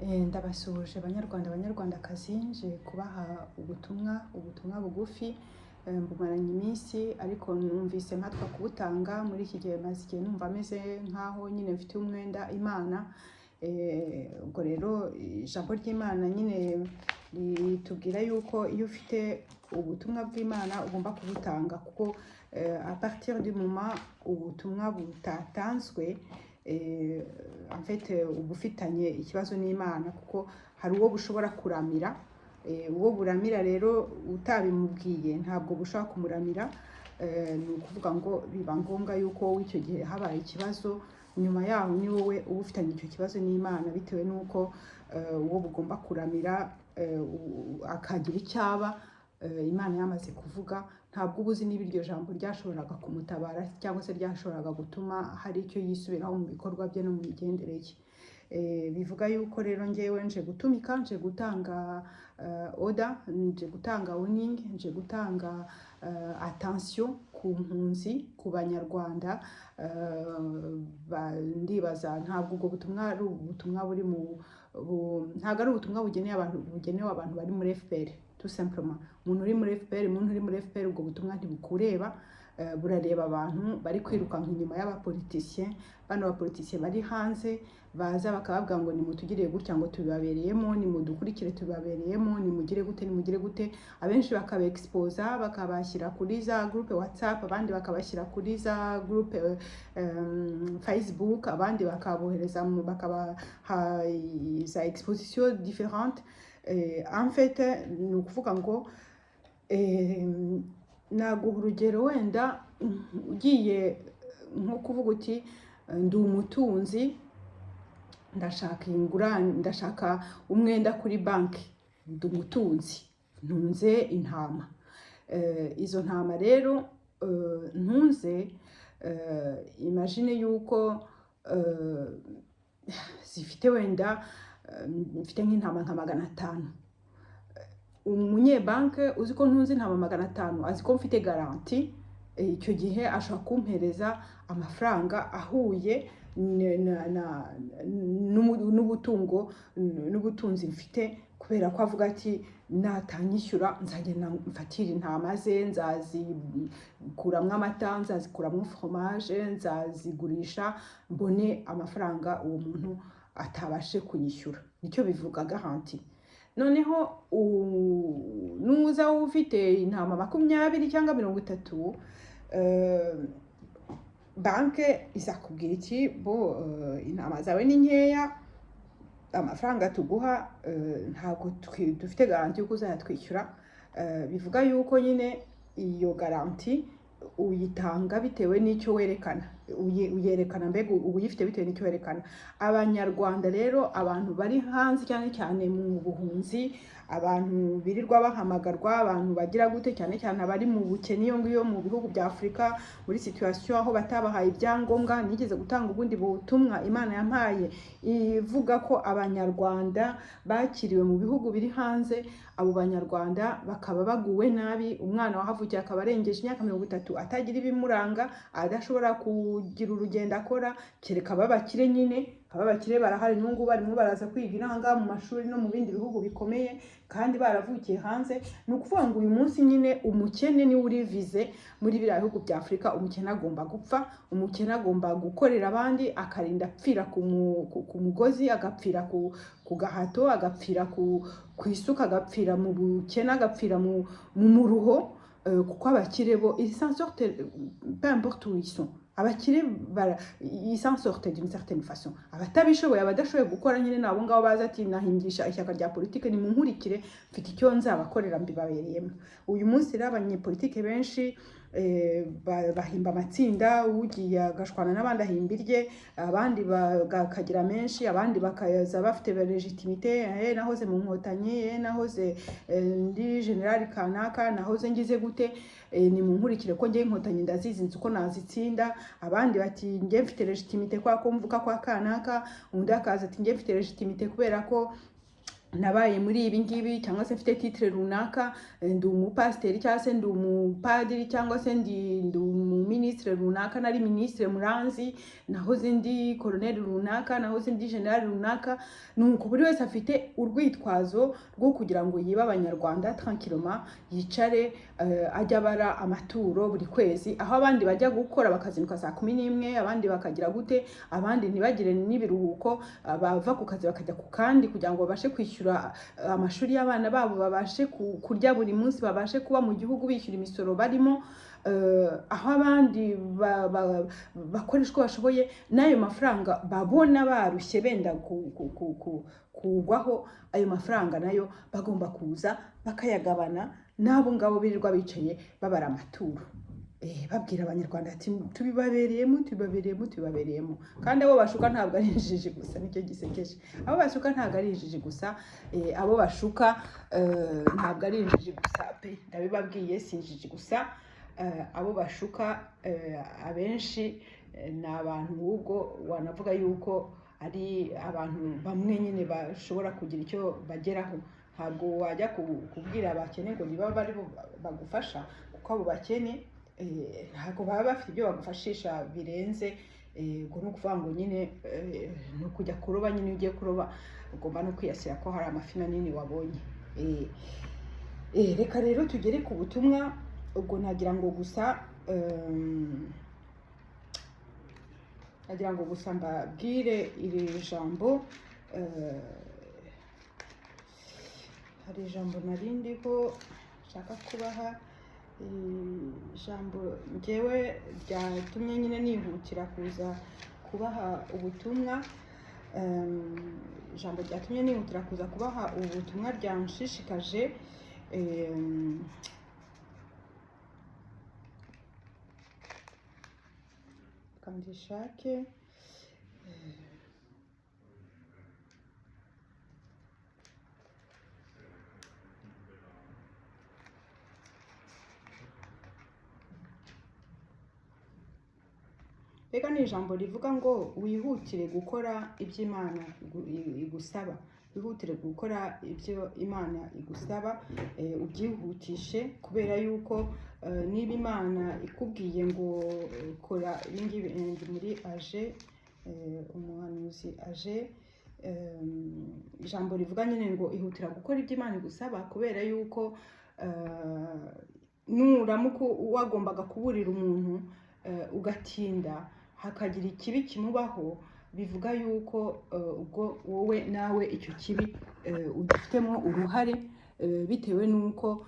Ndabasuhuje banyarwandakazi nje kubaha ubutumwa bugufi mbumaranye iminsi ariko numvise mpatwa kubutanga muri iki gihe maze igihe numva ameze nkaho nyine mfite umwenda Imana. Ubwo rero ijambo ry'Imana nyine ritubwira yuko iyo ufite ubutumwa bw'Imana ugomba kubutanga kuko à partir du moment ubutumwa butatanzwe en fait ubufitanye ikibazo n'Imana kuko hari uwo bushobora kuramira, uwo buramira rero utabimubwiye ntabwo bushobora kumuramira. Ni ukuvuga ngo biba ngombwa yuko icyo gihe habaye ikibazo nyuma yaho ni wowe ubufitanye icyo kibazo n'Imana bitewe n'uko uwo bugomba kuramira akagira icyaba Imana yamaze kuvuga. Ntabwo ubuzi niba iryo jambo ryashoboraga kumutabara cyangwa se ryashoboraga gutuma hari icyo yisubiraho mu bikorwa bye no mu migendere ye. Bivuga yuko rero ngewe nje gutumika, nje gutanga order, nje gutanga warning, nje gutanga attention ku mpunzi, ku banyarwanda. Ndibaza ntabwo ubwo butumwa ari ubutumwa buri mu ntabwo ari ubutumwa bugenewe abantu bari muri FPR tout simplement. Umuntu uri muri FPR ubwo butumwa ntibukureba, burareba abantu bari kwirukanka inyuma y'abapoliticiens. Bano bapoliticiens bari hanze baza bakababwira ngo nimutugiriye gutya ngo tubibabereyemo, nimudukurikire tubibabereyemo, nimugire gute. Abenshi bakabexposa bakabashyira kuri za groupe WhatsApp, abandi bakabashyira kuri za groupe Facebook, abandi bakabohereza bakabaha za expositions différentes. En fait ni ukuvuga ngo naguha urugero wenda ugiye nko kuvuga uti ndi umutunzi ndashaka umwenda kuri banki, ndi umutunzi ntunze intama. Izo ntama rero ntunze imagine yuko zifite wenda mfite nk'intama nka 500. Umunyebanke uzi ko ntunze intama 500 azi ko mfite garanti, icyo gihe ashobora kumpereza amafaranga ahuye n'ubutunzi mfite, kubera ko avuga ati natanyishyura nzagenda mfatira intama ze, nzazikuramwo amata, nzazikuramwo fromage, nzazigurisha mbone amafaranga uwo muntu atabashe kunyishyura. Nicyo bivuga garanti. Noneho nuza ufite intama 20 cyangwa 30, banke izakubwira iki intama zawe ni nkeya, amafaranga tuguha ntabwo dufite garanti yuko uzayatwishyura. Bivuga yuko nyine iyo garanti uyitanga bitewe n'icyo werekana, uyerekana mbega uyifite bitewe n'icyo werekana. Abanyarwanda rero, abantu bari hanze cyane mu buhunzi, abantu birirwa bahamagarwa, abantu bagira gute, cyane abari mu bukene iyo mu bihugu bya Afurika muri situation aho batabahaye ibyangombwa. Nigeze gutanga ubundi butumwa Imana yampaye ivuga ko abanyarwanda bakiriwe mu bihugu biri hanze. Abo banyarwanda bakaba baguwe nabi, umwana wahavukiye akaba arengeje imyaka 30 atagira ibimuranga, adashobora kugira urugendo akora, kereka babakire nyine. Ababakire barahari n'ubu barimo baraza kwiga inanga mu mashuri no mu bindi bihugu bikomeye kandi baravukiye hanze. Ni ukuvuga ngo uyu munsi nyine umukene ni uri vize muri biriya bihugu bya Afurika. Umukene agomba gupfa, umukene agomba gukorera abandi, akarinda apfira ku mugozi, agapfira ku gahato, agapfira ku isuka, agapfira mu bukene, agapfira mu muruho, kuko abakire bo ils s'en sortent peu importe où ils sont. Abakire ils s'en sortent d'une certaine façon. Abatabishoboye, abadashoboye gukora nyine nabo ngabo baza ati nahingisha ishyaka rya politike, ni munkurikire mfite icyo nzabakorera mbibabereyemo. Uyu munsi rero abanyepolitike benshi bahimba amatsinda, ugiye agashwana n'abandi ahimba irye, abandi bakagira menshi, abandi bakaza bafite legitimité. Nahoze mu nkotanyi, nahoze ndi general kanaka, nahoze ngize gute, ni munkurikire ko ngiye inkotanyi ndazizi nzi uko nazitsinda. Abandi bati ngiye mfite legitimité kwa ko mvuka kwa kanaka, undi akaza ati ngiye mfite legitimité kubera ko nabaye muri ibi ngibi cyangwa se mfite titre runaka, ndi umupasiteri cyangwa se ndi umupadiri cyangwa se ndi umuminisitiri runaka, nari minisitiri muranzi, naho zindi koloneli runaka, naho zindi generali runaka. Nuko buri wese afite urwitwazo rwo kugira ngo yibe abanyarwanda tranquillement, yicare ajya bara amaturo buri kwezi, aho abandi bajya gukora bakazinduka saa 11, abandi bakagira gute, abandi ntibagire n'ibiruhuko, bava ku kazi bakajya ku kandi kugira ngo babashe kwishyura amashuri y'abana babo, babashe kurya buri munsi, babashe kuba mu gihugu bishyura imisoro barimo, aho abandi bakoresha uko bashoboye, n'ayo mafaranga babona barushye benda kugwaho, ayo mafaranga nayo bagomba kuza bakayagabana n'abo ngabo birirwa bicaye babara amaturo, babwira abanyarwanda ati tubibabereyemo. Kandi abo bashuka ntabwo ari injiji gusa, nicyo gisekeje. Abo bashuka ntabwo ari injiji gusa, abo bashuka ntabwo ari injiji gusa pe, ndabibabwiye, si injiji gusa. Abo bashuka abenshi ni abantu ahubwo wanavuga yuko ari abantu bamwe nyine bashobora kugira icyo bageraho. Ntabwo wajya kubwira abakene ngo niba bari bagufasha, kuko abo bakene ntabwo baba bafite ibyo bagufashisha birenze, ngo ni ukuvuga ngo nyine ni ukujya kuroba. Nyine ugiye kuroba ugomba no kwiyasira ko hari amafi manini wabonye. Reka rero tugere ku butumwa. Ubwo nagira ngo gusa mbabwire iri jambo. Hari ijambo narindiho nshaka kubaha, ijambo njyewe ryatumye nyine nihutira kuza kubaha ubutumwa. Ijambo ryatumye nihutira kuza kubaha ubutumwa ryanshishikaje. Kandi shake Ega ni ijambo rivuga ngo wihutire gukora ibyo Imana igusaba. Wihutire gukora ibyo Imana igusaba, ubyihutishe, kubera yuko niba Imana ikubwiye ngo kora ibingibi. Muri Age, umuhanuzi Age, ijambo rivuga nyine ngo ihutira gukora ibyo Imana igusaba, kubera yuko nuramuka wagombaga kuburira umuntu ugatinda hakagira ikibi kimubaho, bivuga yuko ubwo wowe nawe icyo kibi ugifitemo uruhare, bitewe nuko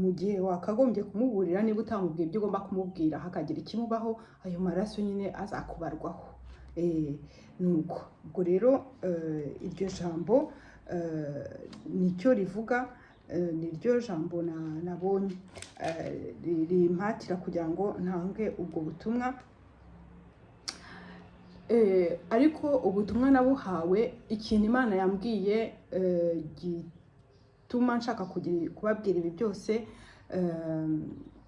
mu gihe wakagombye kumuburira, niba utamubwiye ibyo ugomba kumubwira hakagira ikimubaho, ayo maraso nyine azakubarwaho. Nuko ubwo rero iryo jambo nicyo rivuga, niryo jambo nabonye rimpatira kugira ngo ntange ubwo butumwa. Ariko ubutumwa nabuhawe, ikintu Imana yambwiye gituma nshaka kubabwira ibi byose,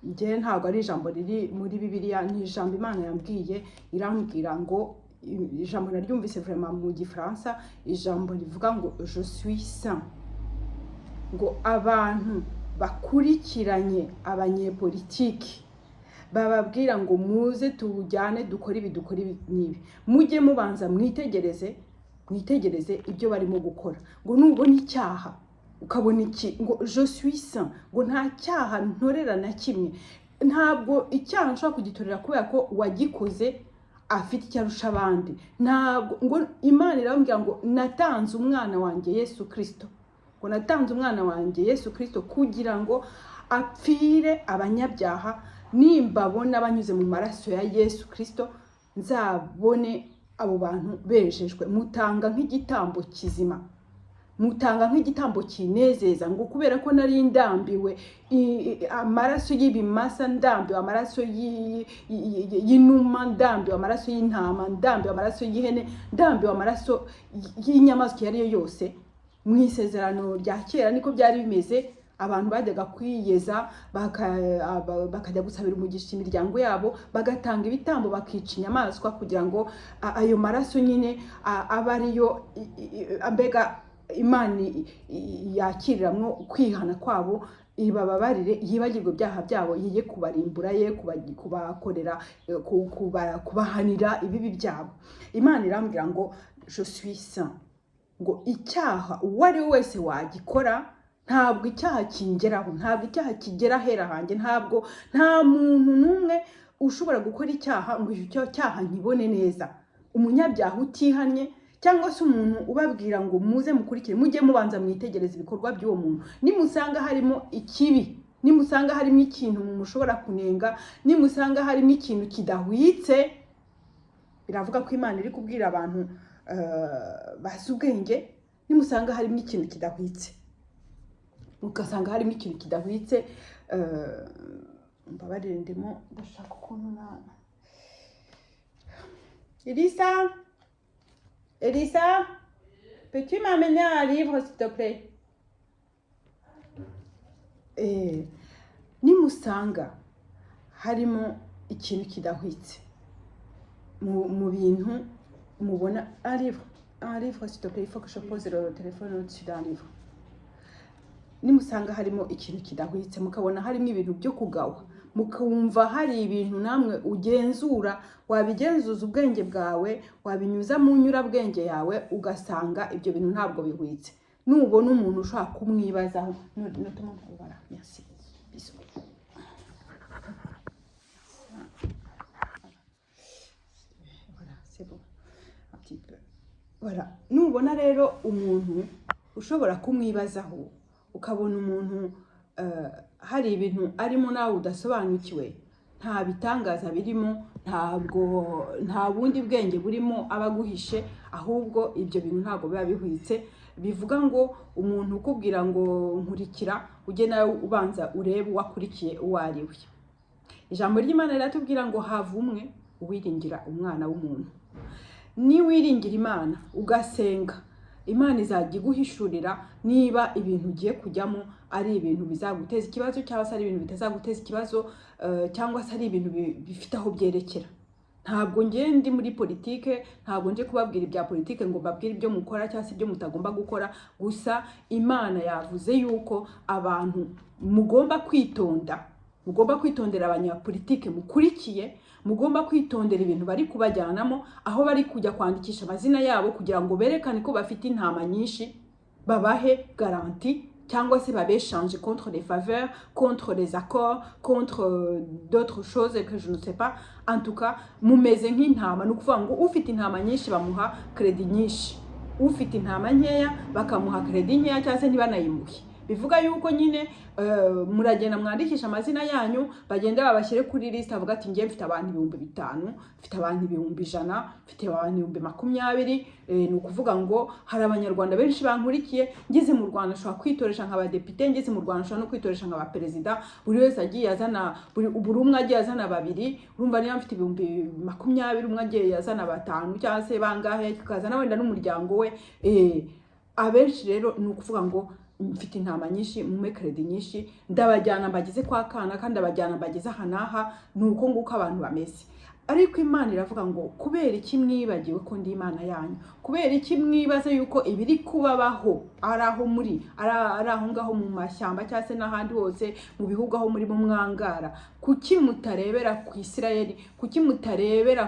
njye ntabwo ari ijambo riri muri Bibiliya, ni ijambo Imana yambwiye. Irambwira ngo, ijambo naryumvise vraiment mu Gifaransa, ijambo rivuga ngo je suis saint. Ngo abantu bakurikiranye abanyepolitiki bababwira ngo muze tujyane dukora ibi n'ibi, mujye mubanza mwitegereze ibyo barimo gukora. Ngo nubona icyaha ukabona iki, ngo je suis saint, ngo nta cyaha ntorera na kimwe. Ntabwo icyaha nshobora kugitorera kubera ko wagikoze afite icyo arusha abandi. Ntabwo, ngo Imana irambwira ngo natanze umwana wanjye Yesu Kristo, ngo natanze umwana wanjye Yesu Kristo kugira ngo apfire abanyabyaha. Nimbabona banyuze mu maraso ya Yesu Kristo, nzabone abo bantu bejejwe. Mutanga nk'igitambo kizima, mutanga nk'igitambo kinezeza. Ngo kubera ko nari ndambiwe amaraso y'ibimasa, ndambiwe amaraso y'inuma, ndambiwe amaraso y'intama, ndambiwe amaraso y'ihene, ndambiwe amaraso y'inyamaswa iyo ari yo yose. Mu isezerano rya kera niko byari bimeze. Abantu bajyaga kwiyeza bakajya gusabira umugisha imiryango yabo, bagatanga ibitambo, bakica inyamaswa kugira ngo ayo maraso nyine abe ariyo mbega imana yakiriramwo kwihana kwabo, ibababarire, yibagirwe ibyaha byabo, yiye kubarimbura, ye kubakorera, kubahanira ibibi byabo. Imana irambwira ngo je suis saint, ngo icyaha uwo ari we wese wagikora, ntabwo icyaha kingeraho, ntabwo icyaha kigera hera hanjye, ntabwo nta muntu n'umwe ushobora gukora icyaha ngo icyo cyaha nkibone neza. Umunyabyaha utihanye cyangwa se umuntu ubabwira ngo muze mukurikire, mujye mubanza mwitegereza ibikorwa by'uwo muntu, nimusanga harimo ikibi, nimusanga harimo ikintu mushobora kunenga, nimusanga harimo ikintu kidahwitse, biravuga ko Imana iri kubwira abantu bazi ubwenge, nimusanga harimo ikintu kidahwitse, ugasanga harimo ikintu kidahwitse, mbabarire ndimo ndashaka ukuntu Elisa, peux-tu m'amener un livre s'il te plaît? Nimusanga harimo ikintu kidahwitse mu bintu mubona, un livre s'il te plaît, il faut que je pose le téléphone au-dessus d'un livre. Nimusanga harimo ikintu kidahwitse, mukabona harimo ibintu byo kugawa, mukumva hari ibintu namwe ugenzura, wabigenzuza ubwenge bwawe, wabinyuza mu nyurabwenge yawe, ugasanga ibyo bintu ntabwo bihwitse. Nubona umuntu ushaka kumwibazaho, merci, bisous. Voilà, c'est bon, un petit peu. Voilà, nubona rero umuntu ushobora kumwibazaho, ukabona umuntu hari ibintu arimo nawe udasobanukiwe, nta bitangaza birimo, nta bundi bwenge burimo abaguhishe, ahubwo ibyo bintu ntabwo biba bihwitse. Bivuga ngo umuntu ukubwira ngo nkurikira, ujye nawe ubanza urebe uwakurikiye uwo ari we. Ijambo ry'Imana riratubwira ngo havumwe uwiringira umwana w'umuntu. Ni wiringira Imana ugasenga, Imana izajya iguhishurira niba ibintu ugiye kujyamo ari ibintu bizaguteza ikibazo, cyangwa se ari ibintu bitazaguteza ikibazo, cyangwa se ari ibintu bifite aho byerekera. Ntabwo ngiye ndi muri politike, ntabwo nje kubabwira ibya politike ngo mbabwire ibyo mukora cyangwa se ibyo mutagomba gukora. Gusa Imana yavuze yuko abantu mugomba kwitonda, mugomba kwitondera abanyapolitike mukurikiye, mugomba kwitondera ibintu bari kubajyanamo, aho bari kujya kwandikisha amazina yabo kugira ngo berekane ko bafite intama nyinshi, babahe garanti cyangwa se babéchange contre les faveurs, contre les accords, contre d'autres choses que je ne sais pas. En tout cas, mumeze nk'intama, ni ukuvuga ngo ufite intama nyinshi bamuha credit nyinshi, ufite intama nkeya bakamuha credit nkeya cyangwa se ntibanayimuhe. Bivuga yuko nyine muragenda mwandikisha amazina yanyu, bagenda babashyire kuri liste, avuga ati ngiye mfite abantu 5,000, mfite abantu 100,000, mfite abantu 20,000. Ni ukuvuga ngo hari abanyarwanda benshi bankurikiye, ngeze mu Rwanda nshobora kwitoresha nk'abadepite, ngeze mu Rwanda nshobora no kwitoresha nk'abaperezida, buri wese agiye azana, buri umwe agiye azana 2, urumva niba mfite 20,000, umwe agiye azana 5 cyangwa se bangahe, kazana wenda n'umuryango we. Abenshi rero ni ukuvuga ngo mfite intama nyinshi, mume credit nyinshi, ndabajyana mbageze kwa kana kandi abajyana mbageze hanaha. Nuko nguko abantu bameze. Ariko Imana iravuga ngo kubera iki mwibagiwe ko ndi Imana yanyu, kubera iki mwibaza yuko ibiri kubabaho ari aho muri, ari aho ngaho mu mashyamba cyangwa se n'ahandi hose mu bihugu aho muri mu mwangara, kuki mutarebera ku Isirayeli, kuki mutarebera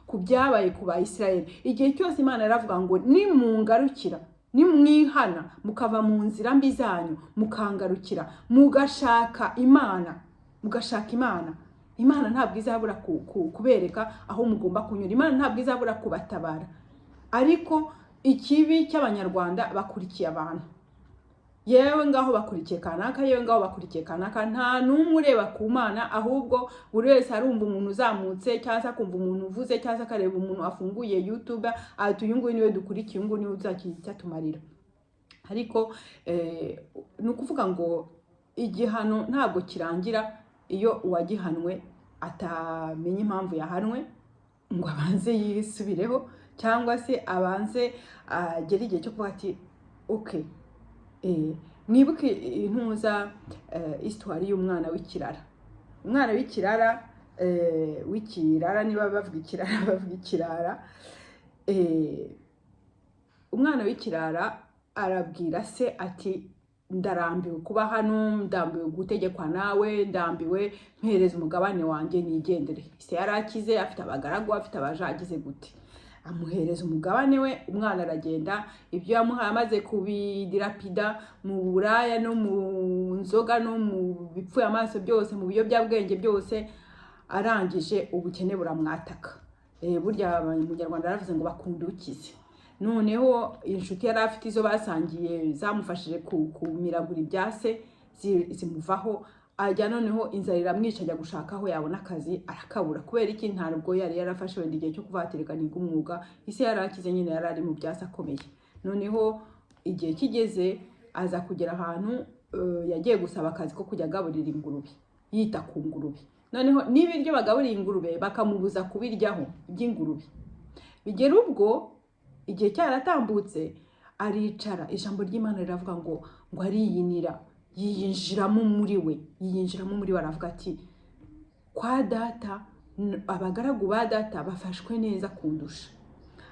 ku byabaye ku Bayisirayeli? Igihe cyose Imana iravuga ngo nimungarukira, nimwihana mukava mu nzira mbi zanyu, mukangarukira mugashaka Imana, Imana ntabwo izabura kubereka aho mugomba kunyura, Imana ntabwo izabura kubatabara. Ariko ikibi cy'abanyarwanda bakurikiye abantu, yewe ngaho bakurikiye kanaka, yewe ngaho bakurikiye kanaka, nta n'umwe ureba ku Mana, ahubwo buri wese arumva umuntu uzamutse cyangwa se akumva umuntu uvuze cyangwa se akareba umuntu afunguye YouTube, ati uyu nguyu niwe dukurikiye, uyu nguyu niwe uzatumarira. Ariko ni ukuvuga ngo igihano ntabwo kirangira iyo uwagihanwe atamenye impamvu yahanwe ngo abanze yisubireho, cyangwa se abanze agere igihe cyo kuvuga ati okay, nibuke intuza histoire y'umwana w'ikirara. Umwana w'ikirara niba bavuga ikirara bavuga ikirara. Umwana w'ikirara arabwira se ati ndarambiwe kuba hano, ndambiwe gutegekwa nawe, ndambiwe mpereza umugabane wanjye nigendere. Se yarakize, afite abagaragu, afite abajagize gute, amuhereza umugabane we. Umwana aragenda, ibyo yamuhaye amaze kubidirapida mu buraya no mu nzoga no mu bipfuye amaso byose, mu biyobyabwenge byose, arangije ubukene buramwataka. Burya Umunyarwanda yaravuze ngo bakunda ukize. Noneho inshuti yari afite izo basangiye zamufashije kumiragura ibyase zimuvaho, ajya noneho inzara iramwica, ajya gushaka aho yabona akazi arakabura. Kubera iki? Ntabwo yari yarafashe wenda igihe cyo kuvatereka niga umwuga. Ise yarakize nyine, yari ari mu byase akomeye. Noneho igihe kigeze aza kugera ahantu yagiye gusaba akazi ko kujya agaburira ingurube, yita ku ngurube. Noneho n'ibiryo bagaburira ingurube bakamubuza kubiryaho iby'ingurube. Bigera ubwo igihe cyaratambutse, aricara, ijambo ry'Imana riravuga ngo ariyinira, yiyinjiramo muri we, aravuga ati kwa data, abagaragu ba data bafashwe neza kundusha,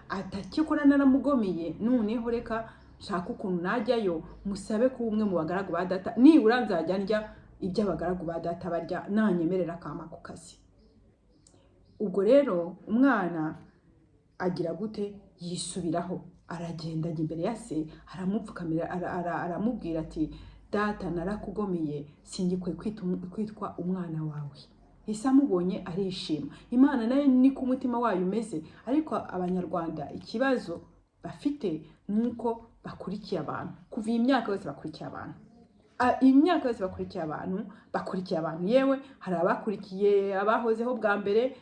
atakikora naramugomeye, noneho reka shaka ukuntu najyayo musabe ko umwe mu bagaragu ba data nibura nzajya ndya ibyo abagaragu ba data barya, nanyemerera akama ku kazi. Ubwo rero umwana agira gute? Yisubiraho, aragenda ajya imbere ya se, aramupfukamira, aramubwira ati data narakugomeye, singikwiye kwitwa umwana wawe. Ise amubonye arishima. Imana nayo ni ku mutima wayo umeze. Ariko Abanyarwanda ikibazo bafite nuko bakurikiye abantu, kuva iyi myaka yose bakurikiye abantu. Imyaka yose bakurikiye abantu, yewe hari abakurikiye abahozeho bwa mbere,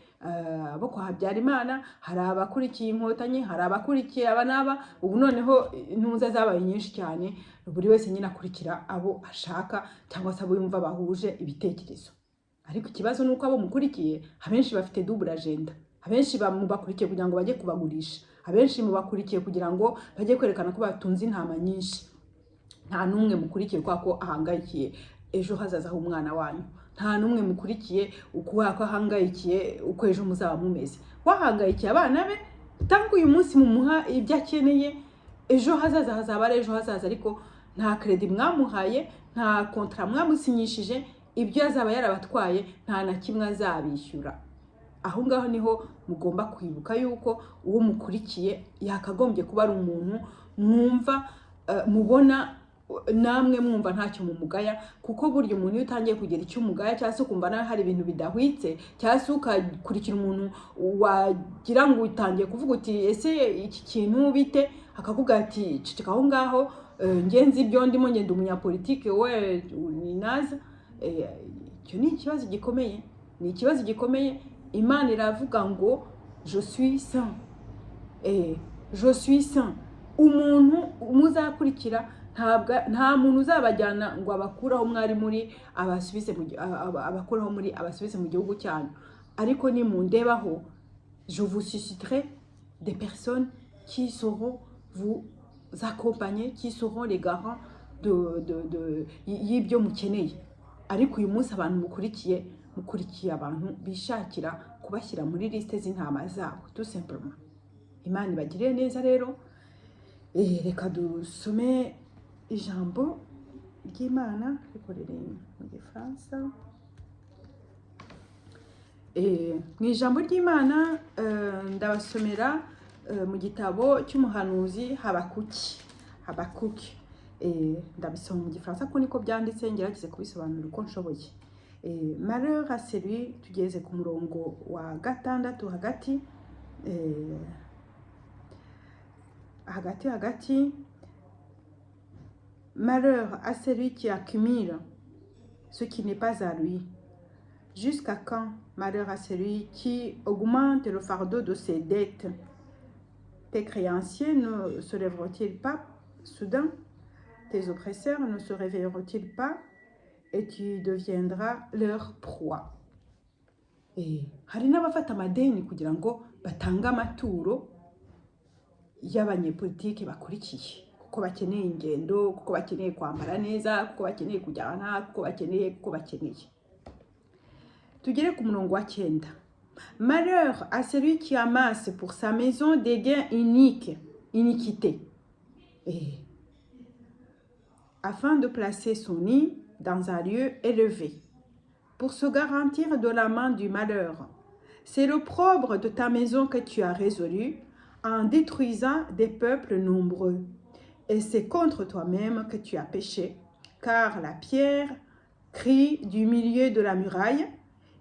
bo kwa Habyarimana, hari abakurikiye Inkotanyi, hari abakurikiye aba n'aba. Ubu noneho intuza zabaye nyinshi cyane, buri wese nyine akurikira abo ashaka cyangwa se abo yumva bahuje ibitekerezo. Ariko ikibazo nuko abo mukurikiye abenshi bafite double agenda, abenshi bakurikiye kugira ngo bajye kubagurisha, abenshi bakurikiye kugira ngo bajye kwerekana ko batunze intama nyinshi. Nta numwe mukurikiye kwa ko ahangayikiye ejo hazaza h'umwana wanyu. Nta numwe mukurikiye ukuwa ko ahangayikiye uko ejo muzaba mumeze. Wahangayikiye abana be, tangu uyu munsi mumuha ibyo akeneye, ejo hazaza hazaba ejo hazaza, ariko nta credit mwamuhaye, nta contrat mwamusinyishije, ibyo azaba yarabatwaye nta na kimwe azabishyura. Aho ngaho niho mugomba kwibuka yuko uwo mukurikiye yakagombye kuba ari umuntu mwumva, mubona namwe mwumva ntacyo mumugaya. Kuko burya umuntu iyo utangiye kugira icyo umugaya, cyangwa se ukumva nawe hari ibintu bidahwitse, cyangwa se ukakurikira umuntu wagira ngo utangiye kuvuga uti ese iki kintu bite, akakubwira ati ceceka aho ngaho, ngenzi ibyo ndimo, ngenda umunyapolitike we ninaza. Icyo ni ikibazo gikomeye, ni ikibazo gikomeye. Imana iravuga ngo je suis saint, je suis saint. Umuntu muzakurikira nta muntu uzabajyana ngo abakuraho mwari muri abakuraho muri abasubize mu gihugu cyanyu. Ariko ni mundebaho, je vous susciterai des personnes qui sauront vous accompagner, qui seront les garants y'ibyo mukeneye. Ariko uyu munsi abantu mukurikiye abantu bishakira kubashyira muri liste z'intama zabo, tout simplement. Imana ibagirire neza rero. Reka dusome ijambo ry'Imana rikorere mu Gifaransa. Mu ijambo ry'Imana ndabasomera mu gitabo cy'umuhanuzi Habakuki. Ndabisoma mu Gifaransa ko niko byanditse, ngerageze kubisobanura uko nshoboye. Malheur à celui, tugeze ku murongo wa 6 hagati. Malheur à celui qui accumule ce qui n'est pas à lui. Jusqu'à quand? Malheur à celui qui augmente le fardeau de ses dettes. Tes créanciers ne se lèveront-ils pas soudain? Tes oppresseurs ne se réveilleront-ils pas? Et tu deviendras leur proie. Hari n'abafata amadeni kugira ngo batange amaturo y'abanyepolitike bakurikiye, kuko bakeneye ingendo, kuko bakeneye kwambara neza, kuko bakeneye kujyana, kuko bakeneye. Tugere ku murongo wa 9. Malheur à celui qui amasse pour sa maison des gains iniquités. afin de placer son nid dans un lieu élevé, pour se garantir de la main du malheur. C'est l'opprobre de ta maison que tu as résolu en détruisant des peuples nombreux. Et c'est contre toi-même que tu as péché, car la pierre crie du milieu de la muraille,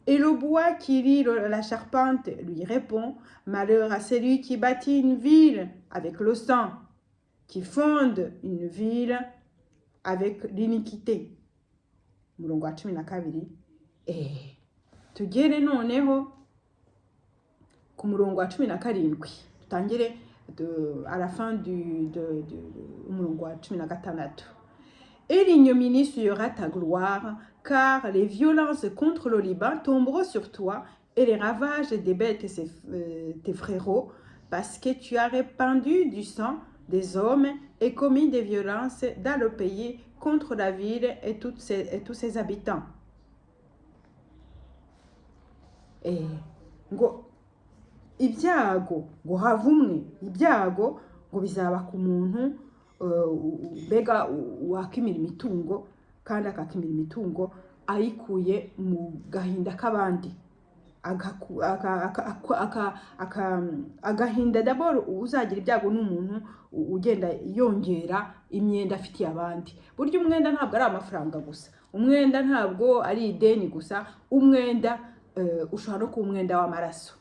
et le bois qui lie la charpente lui répond, malheur à celui qui bâtit une ville avec le sang, qui fonde une ville avec l'iniquité. Umurongo wa 12. Tugere noneho ku murongo wa 17. Tutangire à la fin umurongo wa 16. Et l'ignominie sera ta gloire, car les violences contre le Liban tomberont sur toi, et les ravages des bêtes t'effraieront, parce que tu as répandu du sang des hommes et commis des violences dans le pays contre la ville et tous ses habitants. Ngo ibyago ngo havumwe ibyago ngo bizaba ku muntu mbega wakimira imitungo kandi akakimira imitungo ayikuye mu gahinda k'abandi agahinda d'abord uzagira ibyago n'umuntu ugenda yongera imyenda afitiye abandi. Burya umwenda ntabwo ari amafaranga gusa, umwenda ntabwo ari ideni gusa, umwenda ushobora no kuba umwenda w'amaraso.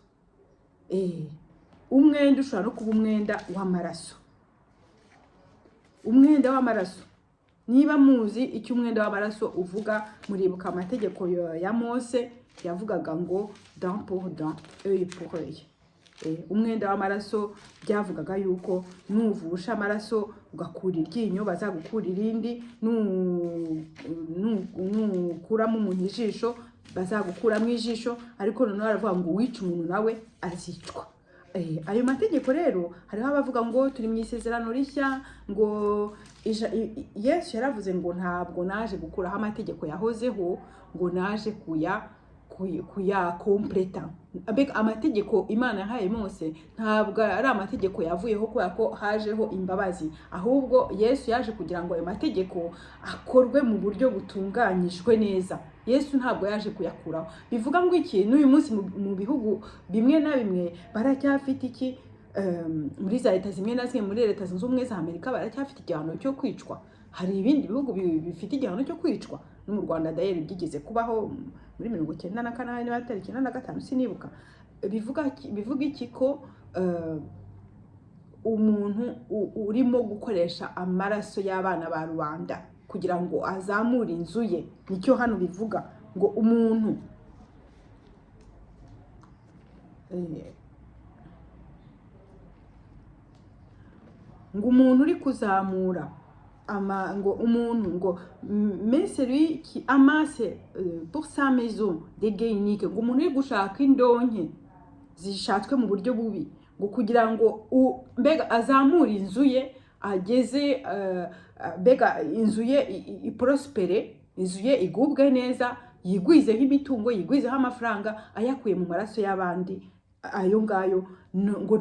Umwenda ushobora no kuba umwenda w'amaraso. Umwenda w'amaraso, niba muzi icyo umwenda w'amaraso uvuga, muribuka amategeko ya Mose yavugaga ngo dent pour dent, œil pour œil. Umwenda w'amaraso byavugaga yuko nuvusha amaraso ugakura iryinyo bazagukura irindi, nukuramo umuntu ijisho bazagukuramo ijisho, ariko noneho baravuga ngo uwica umuntu nawe azicwa. Ayo mategeko rero hariho abavuga ngo turi mu isezerano rishya, ngo Yesu yaravuze ngo ntabwo naje gukuraho amategeko yahozeho, ngo naje kuyakompleta. Amategeko Imana yahaye Mose ntabwo ari amategeko yavuyeho kubera ko hajeho imbabazi, ahubwo Yesu yaje kugira ngo ayo mategeko akorwe mu buryo butunganyijwe neza. Yesu ntabwo yaje kuyakuraho. Bivuga ngo iki? N'uyu munsi mu bihugu bimwe na bimwe baracyafite iki? Muri za leta zimwe na zimwe, muri leta zunze ubumwe za Amerika baracyafite igihano cyo kwicwa. Hari ibindi bihugu bifite igihano cyo kwicwa, no mu Rwanda dayeri byigeze kubaho muri 1994 niba atari 1995 sinibuka. Bivuga iki? Ko umuntu urimo gukoresha amaraso y'abana ba rubanda kugira ngo azamure inzu ye. Nicyo hano bivuga ngo umuntu uri kuzamura ngo umuntu ngo mais celui qui amasse pour sa maison des gains uniques, ngo umuntu uri gushaka indonke zishatswe mu buryo bubi, ngo kugira ngo mbega azamure inzu ye, ageze mbega inzu ye iprospere, inzu ye igubwe neza, yigwizeho imitungo, yigwizeho amafaranga ayakuye mu maraso y'abandi. Ayo ngayo ngo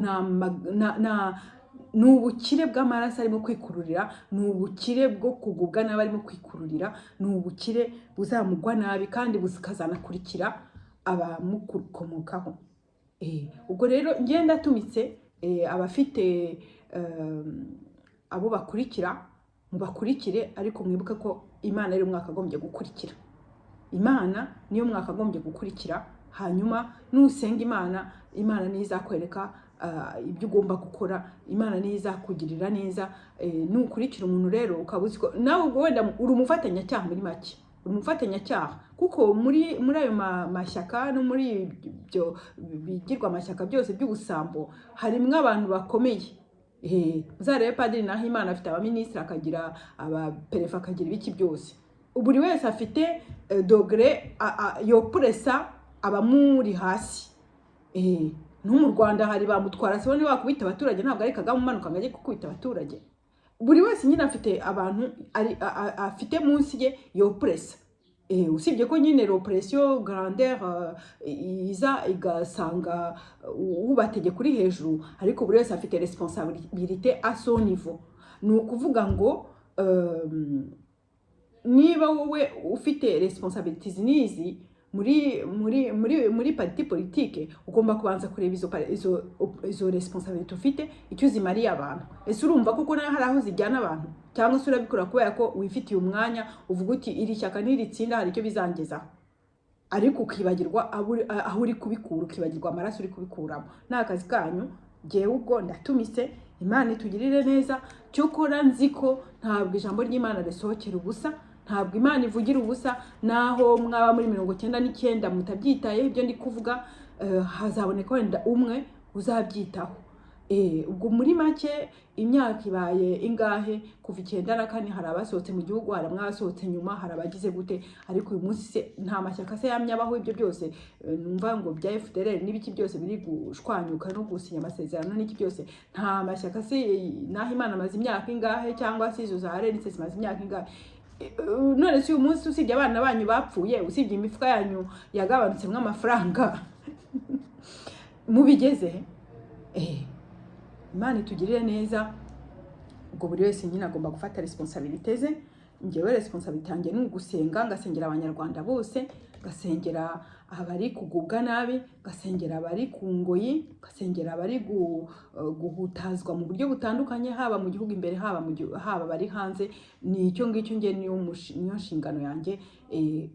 ni ubukire bw'amaraso arimo kwikururira, ni ubukire bwo kugubwa nabi arimo kwikururira, ni ubukire buzamugwa nabi kandi bukazanakurikira abamukomokaho. Ubwo rero ngenda tumitse abafite abo bakurikira, mubakurikire, ariko mwibuke ko Imana ari umwaka agombye gukurikira. Imana niyo mwaka agombye gukurikira, hanyuma nusenga Imana niyo izakwereka ibyo ugomba gukora, Imana niyo izakugirira neza. Nukurikira umuntu rero ukabuzi ko nawe ubwo wenda uri umufatanyacyaha muri make, uri umufatanyacyaha, kuko muri ayo mashyaka no muri ibyo bigirwa amashyaka byose by'ubusambo harimo abantu bakomeye. Uzarebe Padiri Nahimana afite abaministri, akagira abaperefe, akagira ibiki byose. Buri wese afite dogere yopresa abamuri hasi. No mu Rwanda hari bamutwara se bone bakubita abaturage, ntabwo ari Kagame umanuka ngo ajye gukubita abaturage. Buri wese nyine afite abantu afite munsi ye yopresa. Usibye ko nyine l'oppression grandeur iza igasanga ubategeka kuri hejuru, ariko buri wese afite responsabilité à son niveau. Ni ukuvuga ngo niba wowe ufite responsibilities nizi muri parti politique ugomba kubanza kureba izo responsibility ufite icyo zimariye abantu. Ese urumva koko hari aho zijyana abantu, cyangwa se urabikora kubera ko wifitiye umwanya uvuga uti iri shyaka ntiritsinda hari icyo bizangezaho, ariko ukibagirwa aho uri kubikura, ukibagirwa amaraso uri kubikuramo. Ni akazi kanyu. Jyewe ubwo ndatumise, Imana itugirire neza. Cyokora nzi ko ntabwo ijambo ry'Imana risohokera ubusa, ntabwo Imana ivugira ubusa, naho mwaba muri 99 mutabyitaye ibyo ndi kuvuga, hazaboneka wenda umwe uzabyitaho. Ubwo muri make imyaka ibaye ingahe kuva 94 hari abasohotse mu gihugu, hari mwasohotse nyuma, hari abagize gute, ariko uyu munsi se nta mashyaka se yamyabaho. Ibyo byose numva ngo bya FDLR n'ibiki byose biri gushwanyuka no gusinya amasezerano n'iki byose, nta mashyaka se naho Imana amaze imyaka ingahe, cyangwa se izo za RNC zimaze imyaka ingahe. None se uyu munsi usibye abana banyu bapfuye, usibye imifuka yanyu yagabanutsemwe amafaranga mubigeze Imana itugirire neza. Ubwo buri wese nyine agomba gufata responsabilité ze. Njyewe responsabilité yanjye ni ugusenga, ngasengera abanyarwanda bose, ngasengera abari kugubwa nabi, ngasengera abari ku ngoyi, ngasengera abari guhutazwa mu buryo butandukanye, haba mu gihugu imbere, haba bari hanze. Ni icyo ngicyo nge niyo nshingano yanjye.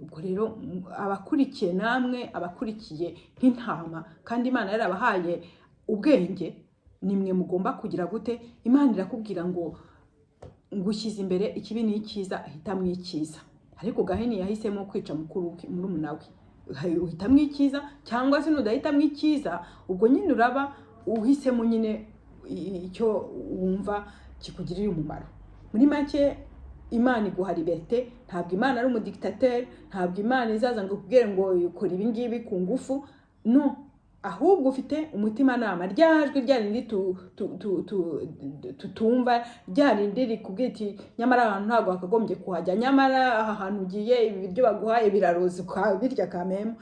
Ubwo rero abakurikiye namwe, abakurikiye nk'intama, kandi Imana yarabahaye ubwenge, nimwe mugomba kugira gute. Imana irakubwira ngo ngushyize imbere ikibi n'icyiza, hitamo icyiza. Ariko Gahini yahisemo kwica murumuna we. Uhitamo icyiza, cyangwa se nudahitamo icyiza, ubwo nyine uraba uhisemo nyine icyo wumva kikugirira umumaro. Muri make Imana iguha liberté. Ntabwo Imana ari umudictateur, ntabwo Imana izaza ngo kubwire ngo ukora ibi ngibi ku ngufu. No, ahubwo ufite umutima nama, ryajwe ryarindi tutumva, ryarindi rikubwira iti nyamara ahantu ntabwo hakagombye kuhajya, nyamara aha hantu ugiye ibiryo baguhaye biraroze birya kamemo,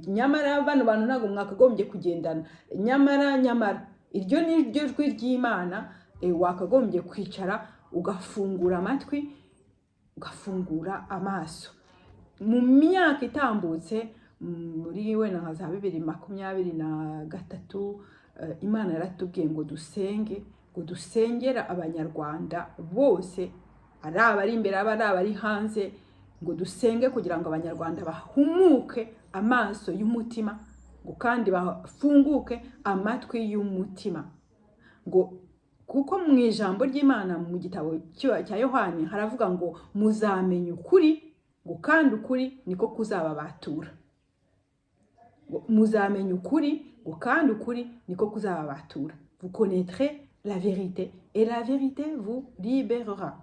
nyamara bano bantu ntabwo mwakagombye kugendana, nyamara iryo ni ryo jwi ry'Imana. Wakagombye kwicara ugafungura amatwi, ugafungura amaso. Mu myaka itambutse muri wenda nka za 2023 Imana yaratubwiye ngo dusenge, ngo dusengera abanyarwanda bose, ari abari imbere ari abari hanze, ngo dusenge kugira ngo abanyarwanda bahumuke amaso y'umutima, ngo kandi bafunguke amatwi y'umutima. Ngo kuko mu ijambo ry'Imana mu gitabo cya Yohani haravuga ngo muzamenye ukuri, ngo kandi ukuri niko kuzababatura. Muzamenye ukuri, ngo kandi ukuri niko kuzababatura. Vous connaîtrez la vérité et la vérité vous libérera.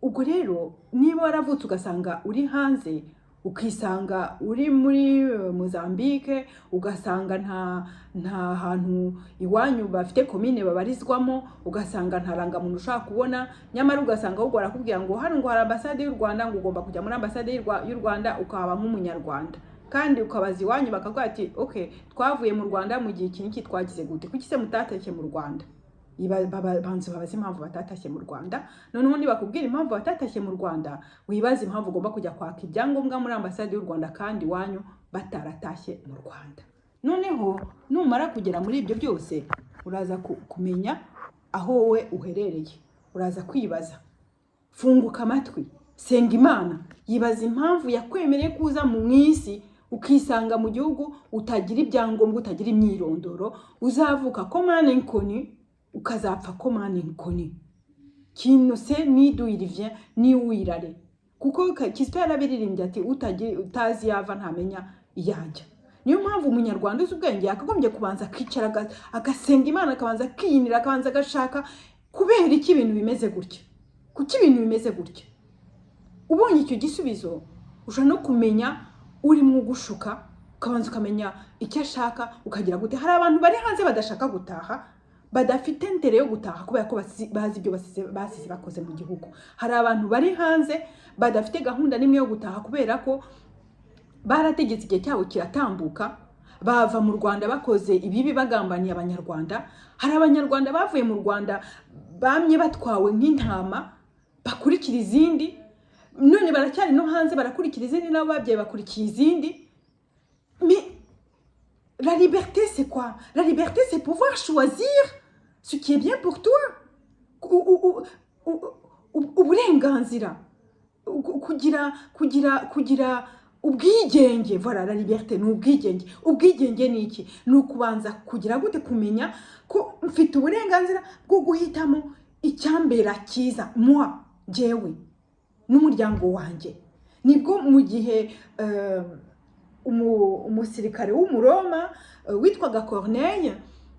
Ubwo rero niba waravutse ugasanga uri hanze, ukisanga uri muri Mozambique, ugasanga nta hantu iwanyu bafite commune babarizwamo, ugasanga nta rangamuntu ushaka kubona, nyamara ugasanga ahubwo barakubwira ngo hano ngo hari ambassade y'u Rwanda, ngo ugomba kujya muri ambassade y'u Rwanda ukaba nk'umunyarwanda, kandi ukabaza iwanyu bakavuga ati okay, twavuye mu Rwanda mu gihe iki twagize gute, kuki se mutatashye mu Rwanda? Banze babaze impamvu batatashye mu Rwanda. Noneho niba bakubwira impamvu batatashye mu Rwanda, wibaza impamvu ugomba kujya kwaka ibyangombwa muri ambassade y'u Rwanda kandi wanyu bataratashye mu Rwanda. Noneho numara kugera muri ibyo byose, uraza kumenya aho wowe uherereye, uraza kwibaza. Funguka amatwi, senga Imana, yibaza impamvu yakwemereye kuza mu isi, ukisanga mu gihugu utagira ibyangombwa, utagira imyirondoro, uzavuka komane nkoni, ukazapfa komane nkoni. Kino se ni d'où il vient ni où il allait. Kuko Kristo yarabiririmbye ati utazi yava ntamenya iyajya. Niyo mpamvu umunyarwanda uzi ubwenge yakagombye kubanza kwicara agasenga Imana, akabanza kiyinira, akabanza agashaka kubera iki ibintu bimeze gutya, kuki ibintu bimeze gutya. Ubonye icyo gisubizo ushobora no kumenya urimo gushuka, ukabanza ukamenya icyo ashaka, ukagira gute. Hari abantu bari hanze badashaka gutaha, badafite intere yo gutaha kubera ko bazi ibyo basize bakoze mu gihugu. Hari abantu bari hanze badafite gahunda nimwe yo gutaha kubera ko barategetse igihe cyabo kiratambuka, bava mu Rwanda bakoze ibibi bagambaniye abanyarwanda. Hari abanyarwanda bavuye mu Rwanda bamye batwawe nk'intama, bakurikira izindi, none baracyari no hanze barakurikira izindi, nabo babyeyi bakurikiye izindi. Mais la liberté c'est quoi? La liberté c'est pouvoir choisir ce qui est bien pour toi. Uburenganzira, kugira ubwigenge. Voilà, la liberté ni ubwigenge. Ubwigenge ni iki? Ni ukubanza kugira gute kumenya ko mfite uburenganzira bwo guhitamo icyambera cyiza moi jewe n'umuryango wanjye. Nibwo mu gihe umusirikare w'umuroma witwaga Corneille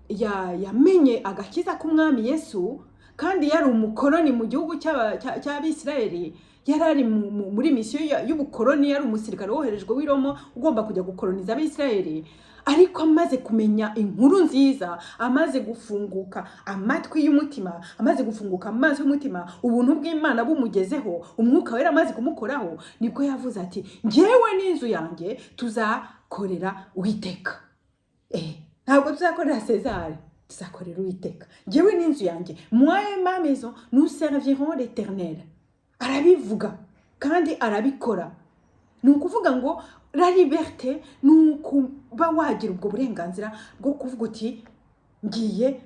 yamenye agakiza k'umwami Yesu, kandi yari umukoroni mu gihugu cy'Abisirayeli, yari ari muri misiyo y'ubukoroni, yari umusirikare woherejwe w'i Roma ugomba kujya gukoroniza Abisirayeli. Ariko amaze kumenya inkuru nziza, amaze gufunguka amatwi y'umutima, amaze gufunguka amazi y'umutima, ubuntu bw'Imana bumugezeho, umwuka wera amaze kumukoraho, nibwo yavuze ati njyewe n'inzu yanjye tuzakorera Uwiteka. Ntabwo tuzakorera César, tuzakorera Uwiteka. Njyewe n'inzu yanjye, moi et ma maison nous servirons l'Éternel. Arabivuga kandi arabikora. Ni ukuvuga ngo la liberté ni ukuba wagira ubwo burenganzira bwo kuvuga uti ngiye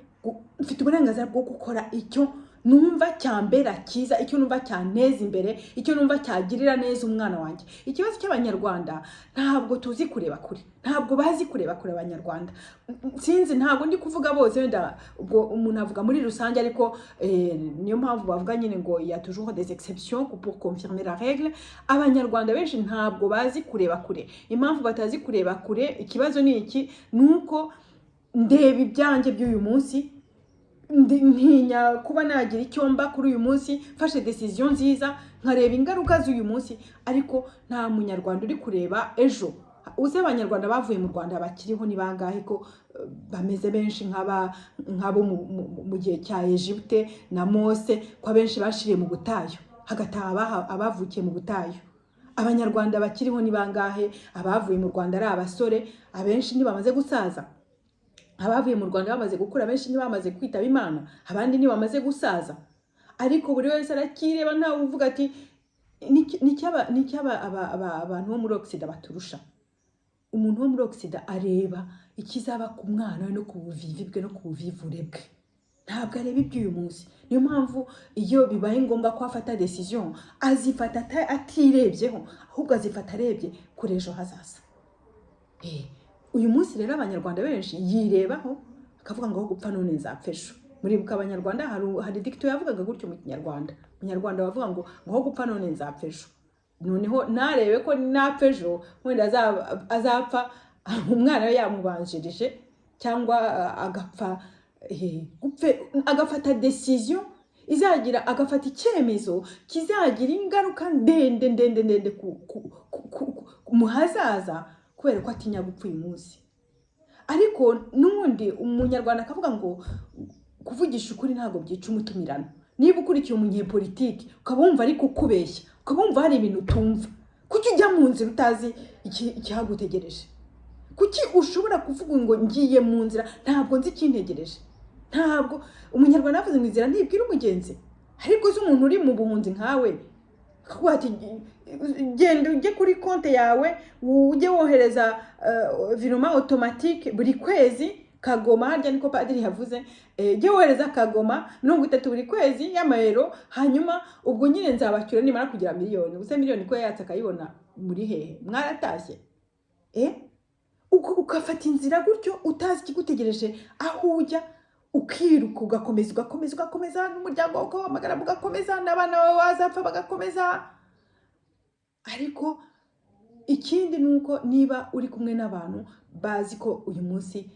mfite uburenganzira bwo gukora icyo numva cyambera cyiza, icyo numva cyaneza imbere, icyo numva cyagirira neza umwana wanjye. Ikibazo cy'Abanyarwanda ntabwo tuzi kureba kure, ntabwo bazi kureba kure Abanyarwanda. Sinzi, ntabwo ndi kuvuga bose, wenda ubwo umuntu avuga muri rusange, ariko niyo mpamvu bavuga nyine ngo il y a toujours des exceptions pour confirmer la règle. Abanyarwanda benshi ntabwo bazi kureba kure. Impamvu batazi kureba kure, ikibazo ni iki, nuko ndeba ibyanjye by'uyu munsi, ntinya kuba nagira icyo mba kuri uyu munsi, mfashe decision nziza, nkareba ingaruka z'uyu munsi, ariko nta munyarwanda uri kureba ejo. Uze Abanyarwanda bavuye mu Rwanda bakiriho ni bangahe ko bameze benshi nk'abo mu gihe cya Egypte na Mose, ko abenshi bashiriye mu butayu, hagataha abavukiye mu butayu. Abanyarwanda bakiriho ni bangahe? Abavuye mu Rwanda ari abasore, abenshi ntibamaze gusaza. Abavuye mu Rwanda bamaze gukura, benshi ntibamaze kwitaba Imana, abandi ntibamaze gusaza. Ariko buri wese arakireba, ntawe uvuga ati abantu bo muri Occident baturusha. Umuntu wo muri Occident areba ikizaba ku mwana we no ku buvivi bwe no ku buvivure bwe, ntabwo areba iby'uyu munsi. Niyo mpamvu iyo bibaye ngombwa ko afata decision, azifata atirebyeho, ahubwo azifata arebye kuri ejo hazaza. Uyu munsi rero Abanyarwanda benshi yirebaho akavuga ngo aho gupfa none nzapfa ejo. Muribuka Abanyarwanda hari dicto yavugaga gutyo mu Kinyarwanda. Umunyarwanda bavuga ngo aho gupfa none nzapfa ejo. Noneho narebe ko napfa ejo wenda azapfa umwana we yamubanjirije, cyangwa agapfa agafata decision izagira, agafata icyemezo kizagira ingaruka ndende mu hazaza, kubera ko atinya gupfa uyu munsi. Ariko n'ubundi umunyarwanda akavuga ngo kuvugisha ukuri ntabwo byica umutumirano. Niba ukurikiye umunyepolitiki ukaba wumva ari kukubeshya, ukaba wumva hari ibintu utumva, kuki ujya mu nzira utazi ikihagutegereje? Kuki ushobora kuvuga ngo ngiye mu nzira ntabwo nzi ikintegereje? Ntabwo umunyarwanda yavuze ngo inzira ntibwira umugenzi. Ariko se umuntu uri mu buhunzi nkawe akavuga ati genda ujye kuri konti yawe ujye wohereza virement automatique buri kwezi Kagoma, harya niko padiri yavuze, jye wohereza Kagoma 30 buri kwezi y'amayero, hanyuma ubwo nyine nzabacyura nimara kugira miliyoni. Ubuse miliyoni ko yatse akayibona muri hehe? Mwaratashye? Ukafata inzira gutyo utazi ikigutegereje, aho ujya ukiruka ugakomeza n'umuryango wawe ukahamagara mugakomeza, n'abana bawe bazapfa bagakomeza. Ariko ikindi nuko niba uri kumwe n'abantu bazi ko uyu munsi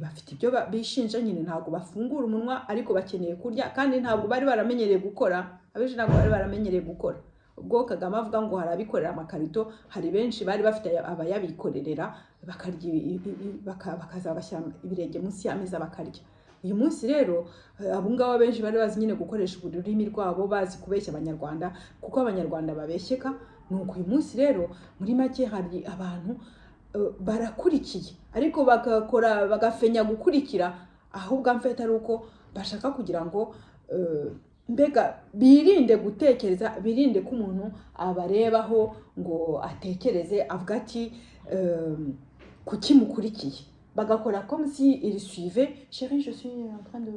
bafite ibyo bishinja, nyine ntabwo bafungura umunwa, ariko bakeneye kurya, kandi ntabwo bari baramenyereye gukora. Abenshi ntabwo bari baramenyereye gukora. Ubwo Kagame avuga ngo harabikorera amakarito, hari benshi bari bafite abayabikorerera bakarya, bakazabashyira ibirenge munsi y'ameza bakarya. Uyu munsi rero abo ngabo benshi bari bazi nyine gukoresha ururimi rwabo, bazi kubeshya Abanyarwanda, kuko Abanyarwanda babeshyeka. Nuko uyu munsi rero muri make hari abantu barakurikiye, ariko bagafenya gukurikira, ahubwo amfite ari uko bashaka kugira ngo mbega birinde gutekereza, birinde ko umuntu abarebaho ngo atekereze avuga ati kuki mukurikiye, bagakora comme si il suivait. Chérie, je suis en train de...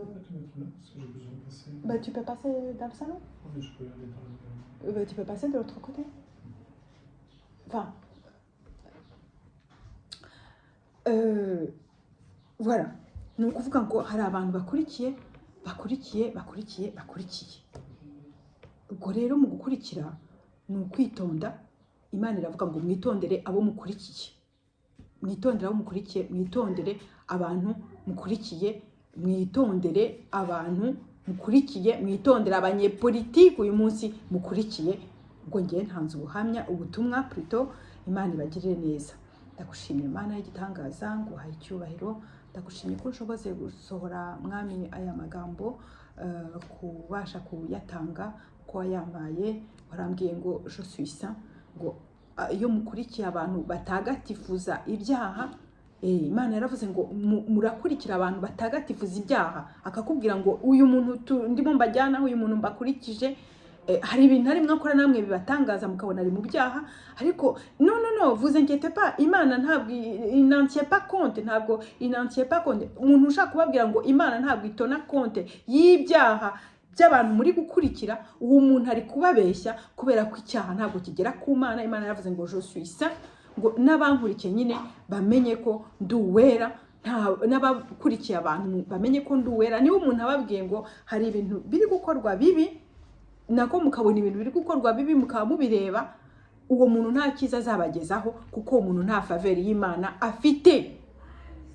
Bah, tu peux passer dans le salon? Oui, je peux aller dans le... Bah, tu peux passer de l'autre côté. Enfin, voilà. Ni ukuvuga ngo hari abantu bakurikiye. Ubwo rero mu gukurikira ni ukwitonda. Imana iravuga ngo mwitondere abo mukurikiye, mwitondere abo mukurikiye, mwitondere abantu mukurikiye, mwitondere abantu mukurikiye, mwitondere abanyepolitiki uyu munsi mukurikiye. Ubwo ngiye ntanze ubuhamya, ubutumwa plutôt. Imana ibagirire neza. Ndagushimye Imana y'igitangaza, nguhaye icyubahiro. Ndagushimye ko ushoboze gusohora mwami aya magambo, kubasha kuyatanga ko wayambaye. Warambwiye ngo je suis saint, ngo iyo mukurikiye abantu batagatifuza ibyaha, Imana yaravuze ngo murakurikira abantu batagatifuza ibyaha, akakubwira ngo uyu muntu ndimo mbajyana, uyu muntu mbakurikije, hari ibintu ari mwakora namwe bibatangaza mukabona ari mu byaha, ariko no vous inquiétez pas, Imana ntabwo inantiye pas compte, ntabwo inantiye pas compte. Umuntu ushaka kubabwira ngo Imana ntabwo itona compte y'ibyaha by'abantu muri gukurikira, uwo muntu ari kubabeshya, kubera ko icyaha ntabwo kigera ku Mana. Imana yaravuze ngo je suis saint, ngo n'abankurikiye nyine bamenye ko nduwera, n'abakurikiye abantu bamenye ko nduwera. Niba umuntu ababwiye ngo hari ibintu biri gukorwa bibi, nako mukabona ibintu biri gukorwa bibi mukaba mubireba, uwo muntu nta cyiza azabagezaho, kuko uwo muntu nta faveri y'Imana afite.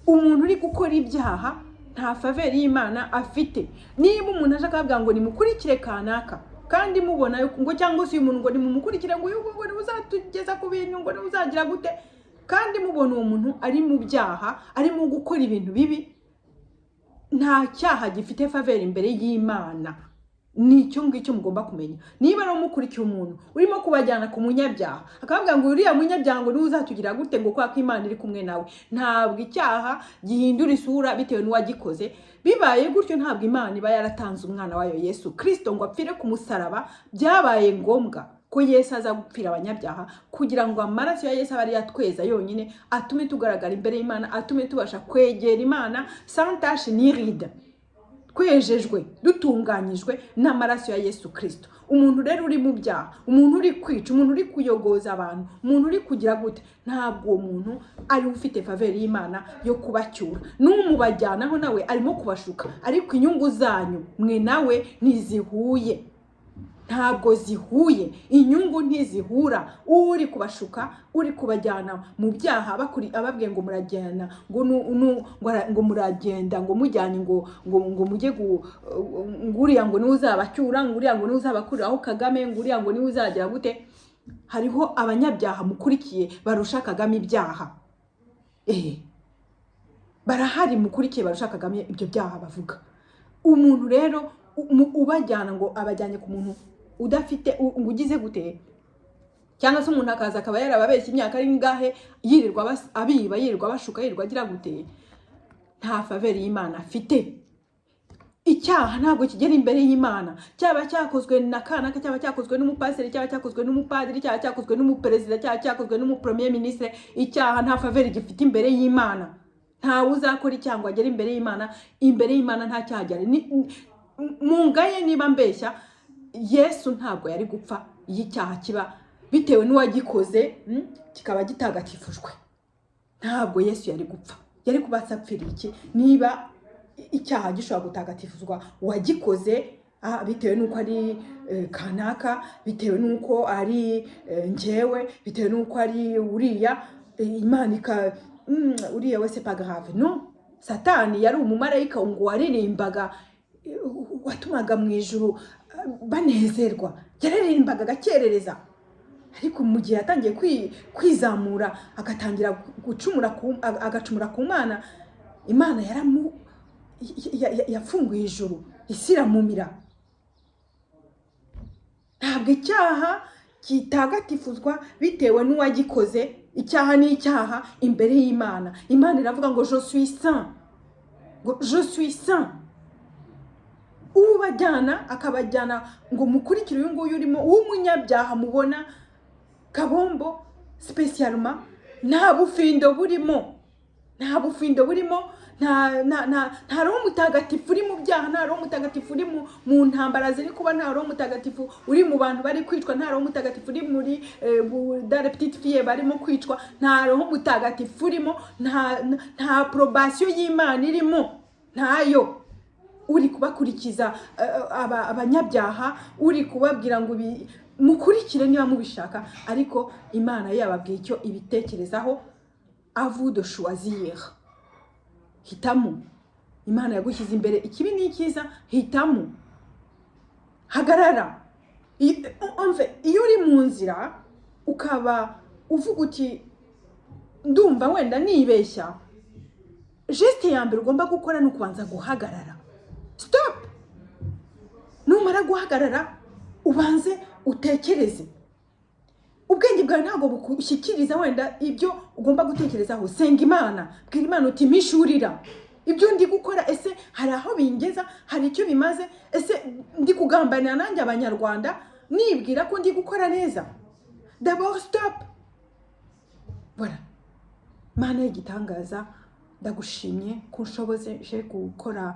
Umuntu uri gukora ibyaha nta faveri y'Imana afite. Niba umuntu aje akabwira ngo nimukurikire kanaka, kandi mubona ngo cyangwa se uyu muntu ngo nimumukurikire ngo yuko ngo uzatugeza ku bintu ngo uzagira gute, kandi mubona uwo muntu ari mu byaha, ari mu gukora ibintu bibi, nta cyaha gifite faveri imbere y'Imana. Nicyo ngicyo mugomba kumenya. Niba no mukurikiye umuntu urimo kubajyana ku munyabyaha, akavuga ngo uriya munyabyaha ngo uzatugira gute ngo kwa Imana iri kumwe nawe, ntabwo icyaha gihindura isura bitewe n'uwagikoze. Bibaye gutyo ntabwo Imana iba yaratanze umwana wayo Yesu Kristo ngo apfire ku musaraba. Byabaye ngombwa ko Yesu aza gupfira abanyabyaha kugira ngo amaraso ya Yesu abari yatweza yonyine atume tugaragara imbere y'Imana, atume tubasha kwegera Imana sans tache ni ride, kwejejwe dutunganyijwe n'amaraso ya Yesu Kristo. Umuntu rero uri mu byaha, umuntu uri kwica, umuntu uri kuyogoza abantu, umuntu uri kugira gute, ntabwo uwo muntu ari ufite faveri y'Imana yo kubacyura. N'umubajyanaho nawe arimo kubashuka, ariko inyungu zanyu mwe nawe ntizihuye, ntabwo zihuye, inyungu ntizihura. Uri kubashuka, uri kubajyana mu byaha, ababwiye ngo muragenda ngo muragenda ngo mujyane ngo mujye nguriya ngo niwe uzabacyura, nguriya ngo niwe uzabakuriraho Kagame, nguriya ngo niwe uzagira gute. Hariho abanyabyaha mukurikiye barusha Kagame ibyaha, barahari mukurikiye barusha Kagame ibyo byaha bavuga. Umuntu rero ubajyana ngo abajyanye ku muntu udafite ngo ugize gute, cyangwa se umuntu akaza akaba yarababeshya imyaka ari ngahe, yirirwa abiba, yirirwa bashuka, yirirwa agira gute, nta faveri y'Imana afite. Icyaha ntabwo kigera imbere y'Imana, cyaba cyakozwe na kanaka, cyaba cyakozwe n'umupasiteri, cyaba cyakozwe n'umupadiri, cyaba cyakozwe n'umuperezida, cyaba cyakozwe n'umupremier ministre, icyaha nta faveri gifite imbere y'Imana. Ntawe uzakora icyaha ngo agere imbere y'Imana. Imbere y'Imana nta cyaha agera. Mungaye niba mbeshya, Yesu ntabwo yari gupfa y'icyaha kiba bitewe n'uwagikoze kikaba gitagatifujwe. Ntabwo Yesu yari gupfa, yari kubasapfira iki niba icyaha gishobora gutagatifuzwa uwagikoze bitewe n'uko ari kanaka, bitewe n'uko ari njyewe, bitewe n'uko ari uriya. Imana uriya wese pas grave. No, Satani yari umumarayika ngo waririmbaga, watumaga mu ijuru banezerwa, yaririmbaga agakerereza. Ariko mu gihe yatangiye kwizamura agatangira agacumura ku Mana, Imana yafunguye ijuru, isi iramumira. Ntabwo icyaha kitagatifuzwa bitewe n'uwagikoze. Icyaha ni icyaha imbere y'Imana. Imana iravuga ngo je suis saint, ngo je suis saint. ubajyana akabajyana ngo mukurikire uyu nguyu urimo w'umunyabyaha mubona kabombo spesialma nta bufindo burimo nta roho mutagatifu uri mu byaha, nta roho mutagatifu uri mu ntambara ziri kuba, nta roho mutagatifu uri mu bantu bari kwicwa, nta roho mutagatifu uri muri dare petite fille barimo kwicwa, nta roho mutagatifu urimo, nta approbation y'Imana irimo, ntayo. Uri kubakurikiza abanyabyaha, uri kubabwira ngo mukurikire niba mubishaka, ariko Imana yababwiye icyo ibitekerezaho. À vous de choisir. Hitamo. Imana yagushyize imbere ikibi n'ikiza, hitamo. Hagarara. Iyo uri mu nzira ukaba uvuga uti ndumva wenda nibeshya, geste ya mbere ugomba gukora ni ukubanza guhagarara. Stop. Numara guhagarara ubanze utekereze. Ubwenge bwawe ntabwo bushyikiriza wenda ibyo ugomba gutekerezaho. Senga Imana, bwira Imana uti mpishurira ibyo ndi gukora, ese hari aho bingeza, hari icyo bimaze, ese ndi kugambanira nanjye abanyarwanda nibwira ko ndi gukora neza. D'abord stop. Voilà. Mana y'igitangaza, ndagushimye ko unshoboje gukora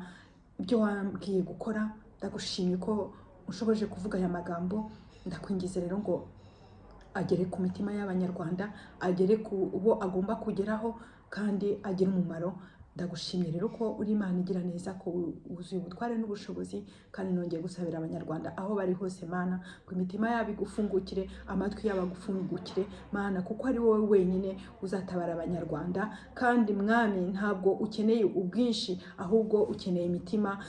ibyo wambwiye gukora, ndagushimye ko unshoboje kuvuga aya magambo. Ndakwingiza rero ngo agere ku mitima y'abanyarwanda, agere ku bo agomba kugeraho kandi agire umumaro. Ndagushimye rero ko uri Imana igira neza, ko wuzuye ubutware n'ubushobozi, kandi nongeye gusabira abanyarwanda aho bari hose Mana, ku imitima yabo igufungukire, amatwi yabo agufungukire Mana, kuko ari wowe wenyine uzatabara abanyarwanda. Kandi Mwami, ntabwo ukeneye ubwinshi, ahubwo ukeneye imitima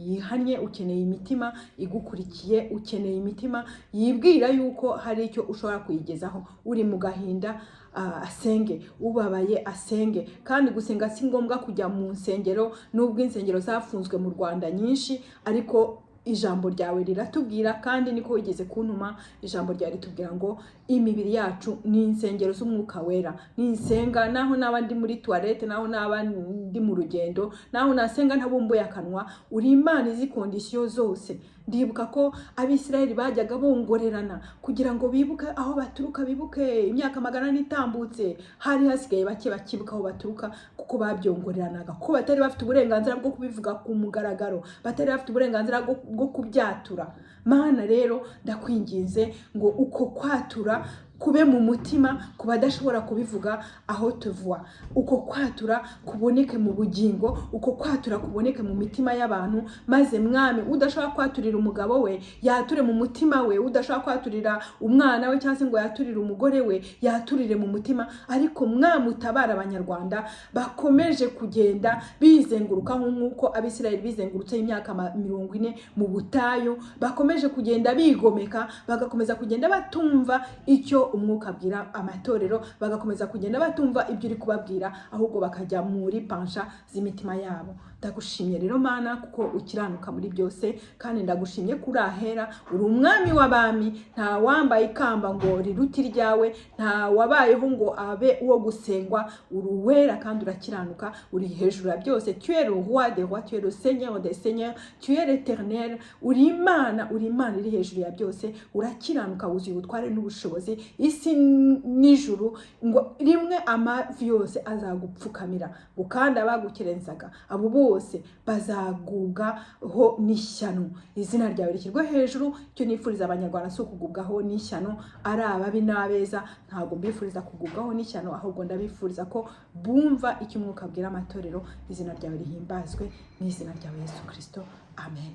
yihannye, ukeneye imitima igukurikiye, ukeneye imitima yibwira yuko hari icyo ushobora kuyigezaho. Uri mu gahinda asenge, ubabaye asenge. Kandi gusenga si ngombwa kujya mu nsengero, nubwo insengero zafunzwe mu Rwanda nyinshi, ariko ijambo ryawe riratubwira, kandi niko wigeze kuntuma. Ijambo ryawe ritubwira ngo imibiri yacu ni insengero z'umwuka wera. Ninsenga naho naba ndi muri toilette, naho naba ndi mu rugendo, naho nasenga ntabumbuye akanwa, uri Imana izi condition zose. Ndibuka ko Abisirayeli bajyaga bongorerana kugira ngo bibuke aho baturuka, bibuke imyaka 100 itambutse. Hari hasigaye bake bakibuka aho baturuka, kuko babyongoreranaga, ko batari bafite uburenganzira bwo kubivuga ku mugaragaro, batari bafite uburenganzira bwo kubyatura. Mana rero ndakwinginze ngo uko kwatura kube mu mutima ku badashobora kubivuga aho tuvuga. Uko kwatura kuboneke mu bugingo, uko kwatura kuboneke mu mitima y'abantu, maze Mwami, udashobora kwaturira umugabo we yature mu mutima we, udashobora kwaturira umwana we cyangwa se ngo yaturire umugore we yaturire mu mutima. Ariko Mwami, utabara abanyarwanda bakomeje kugenda bizenguruka nk'uko Abisirayeli bizengurutse imyaka 40 mu butayu, bakomeje kugenda bigomeka, bagakomeza kugenda batumva icyo umwuka abwira amatorero, bagakomeza kugenda batumva ibyo uri kubabwira, ahubwo bakajya muri pansha z'imitima yabo. Ndagushimye rero Mana, kuko ukiranuka muri byose, kandi ndagushimye kuri ahera, uri Umwami w'abami, nta wambaye ikamba ngo riruti ryawe, nta wabayeho ngo abe uwo gusengwa. Uri uwera kandi urakiranuka, uri hejuru ya byose. Tu es le roi des rois, tu es le seigneur des seigneurs, tu es l'éternel. Uri Imana iri hejuru ya byose, urakiranuka, wuzuye ubutware n'ubushobozi. Isi n'ijuru ngo rimwe amavi yose azagupfukamira, kandi abagukerenzaga abo bose bazagubwaho n'ishyano. Izina ryawe rishyirwe hejuru. Icyo nifuriza abanyarwanda si ukugubwaho n'ishyano, ari ababi n'abeza. Ntabwo mbifuriza kugubwaho n'ishyano, ahubwo ndabifuriza ko bumva icyo umwuka abwira amatorero. Izina ryawe rihimbazwe, mu izina ryawe Yesu Kristo, amen.